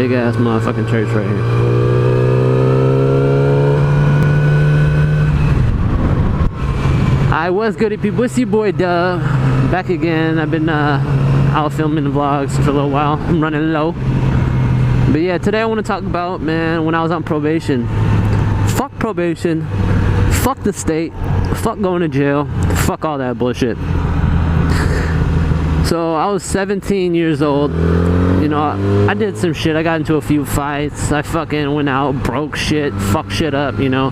big ass motherfucking church right here. I was goody people. It's your boy Dub. Back again. I've been out filming the vlogs for a little while. I'm running low. But yeah, today I want to talk about, man, when I was on probation. Fuck probation. Fuck the state. Fuck going to jail. Fuck all that bullshit. So I was 17 years old. You know, I did some shit. I got into a few fights. I fucking went out, broke shit, fucked shit up, you know.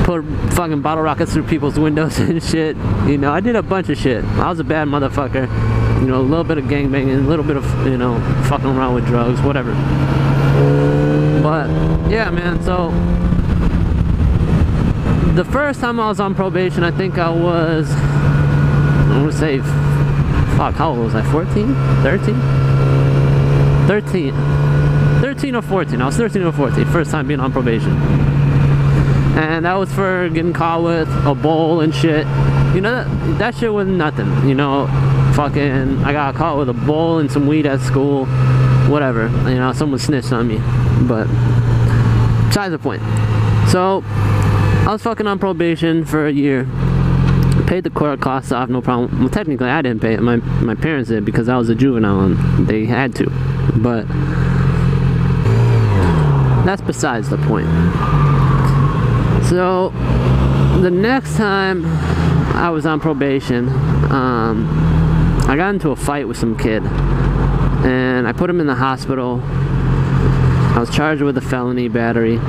Put fucking bottle rockets through people's windows and shit. You know, I did a bunch of shit. I was a bad motherfucker. You know, a little bit of gangbanging, a little bit of, you know, fucking around with drugs, whatever. But, yeah, man, so the first time I was on probation, I think I was, I want to say, fuck, how old was I? 14? 13? 13 or 14. I was 13 or 14, first time being on probation. And that was for getting caught with a bowl and shit. You know, that shit was nothing, you know. Fucking, I got caught with a bowl and some weed at school. Whatever, you know, someone snitched on me. But, besides the point. So, I was fucking on probation for a year. Paid the court costs off, no problem. Well, technically, I didn't pay it. My parents did because I was a juvenile and they had to. But, that's besides the point. So, the next time I was on probation, I got into a fight with some kid, and I put him in the hospital. I was charged with a felony battery,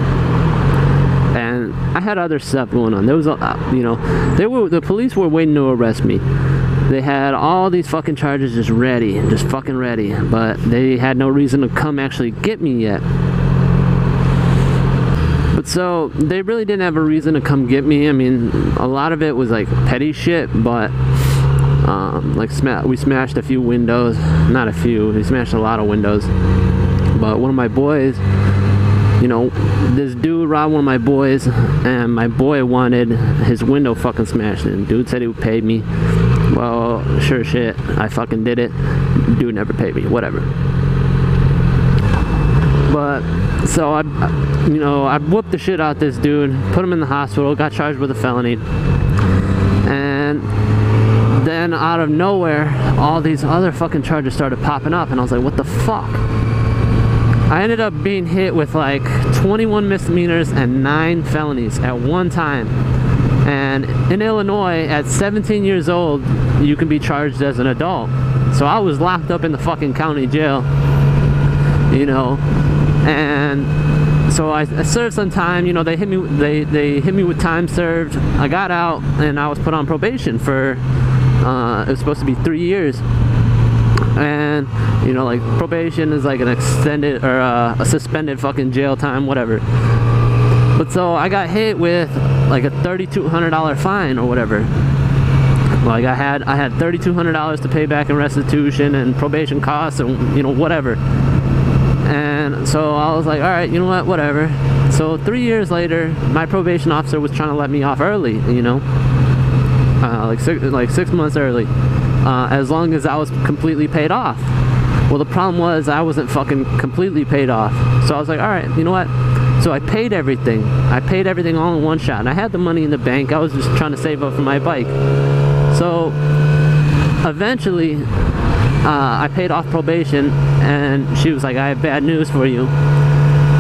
and I had other stuff going on. There was, you know, the police were waiting to arrest me. They had all these fucking charges just ready, just fucking ready, but they had no reason to come actually get me yet. But so, they really didn't have a reason to come get me. I mean, a lot of it was like petty shit, but like we smashed a few windows. Not a few, we smashed a lot of windows. But one of my boys, you know, this dude robbed one of my boys, and my boy wanted his window fucking smashed in. Dude said he would pay me. Well, sure shit, I fucking did it. Dude never paid me, whatever. But, so I whooped the shit out this dude, put him in the hospital, got charged with a felony. And then out of nowhere, all these other fucking charges started popping up, and I was like, what the fuck? I ended up being hit with like 21 misdemeanors and 9 felonies at one time. And in Illinois, at 17 years old, you can be charged as an adult. So I was locked up in the fucking county jail, you know. And so I served some time, you know. They hit me with time served. I got out and I was put on probation for it was supposed to be 3 years. And you know, like, probation is like an extended or a suspended fucking jail time, whatever. But so I got hit with like a $3,200 fine or whatever. Like I had $3,200 to pay back in restitution and probation costs and, you know, whatever. And so I was like, all right, you know what, whatever. So 3 years later, my probation officer was trying to let me off early, you know, like 6 months early, as long as I was completely paid off. Well, the problem was I wasn't fucking completely paid off. So I was like, all right, you know what? So I paid everything. I paid everything all in one shot. And I had the money in the bank. I was just trying to save up for my bike. So eventually, I paid off probation, and she was like, I have bad news for you.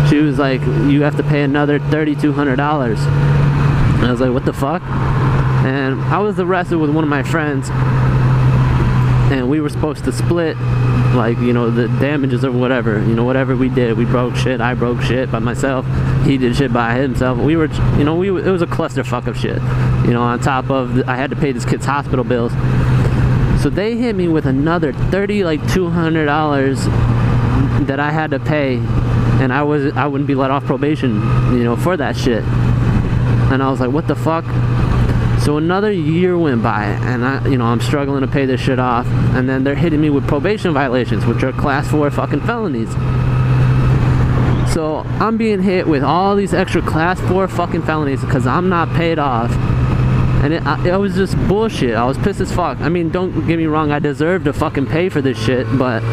She was like, you have to pay another $3,200. And I was like, what the fuck? And I was arrested with one of my friends, and we were supposed to split, like, you know, the damages or whatever. You know, whatever we did. We broke shit. I broke shit by myself. He did shit by himself. We were, you know, it was a clusterfuck of shit. You know, on top of, I had to pay this kid's hospital bills. So they hit me with another $200 that I had to pay, and I wouldn't be let off probation, you know, for that shit. And I was like, what the fuck? So another year went by, and I'm struggling to pay this shit off, and then they're hitting me with probation violations, which are class 4 fucking felonies. So I'm being hit with all these extra class 4 fucking felonies because I'm not paid off. And it was just bullshit. I was pissed as fuck. I mean, don't get me wrong, I deserve to fucking pay for this shit, but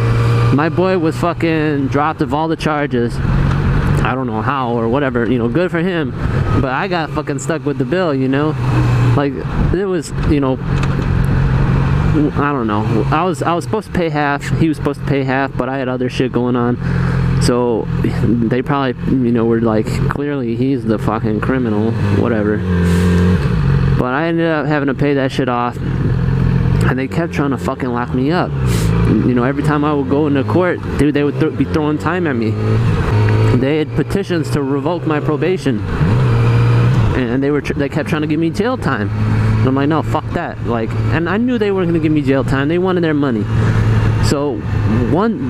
My boy was fucking dropped of all the charges. I don't know how or whatever, you know, good for him. But I got fucking stuck with the bill, you know? Like, it was, you know, I don't know. I was supposed to pay half. He was supposed to pay half, but I had other shit going on. So they probably, you know, were like, clearly he's the fucking criminal, whatever. But I ended up having to pay that shit off. And they kept trying to fucking lock me up. You know, every time I would go into court, dude, they would be throwing time at me. They had petitions to revoke my probation, and they kept trying to give me jail time. And I'm like, no, fuck that. Like, and I knew they weren't gonna give me jail time. They wanted their money. So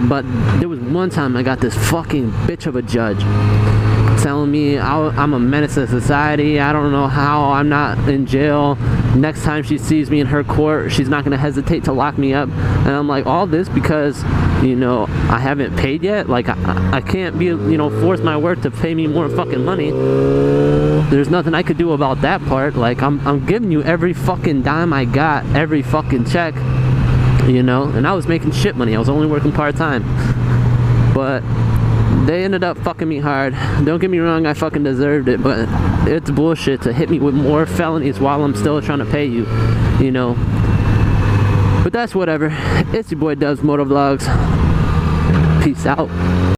but there was one time I got this fucking bitch of a judge telling me I'm a menace to society. I don't know how I'm not in jail. Next time she sees me in her court, she's not going to hesitate to lock me up. And I'm like, all this because, you know, I haven't paid yet? Like, I can't be, you know, force my work to pay me more fucking money. There's nothing I could do about that part. Like, I'm giving you every fucking dime I got, every fucking check, you know? And I was making shit money. I was only working part-time. But they ended up fucking me hard. Don't get me wrong, I fucking deserved it, but it's bullshit to hit me with more felonies while I'm still trying to pay you, you know. But that's whatever. It's your boy Dubs Motovlogs. Peace out.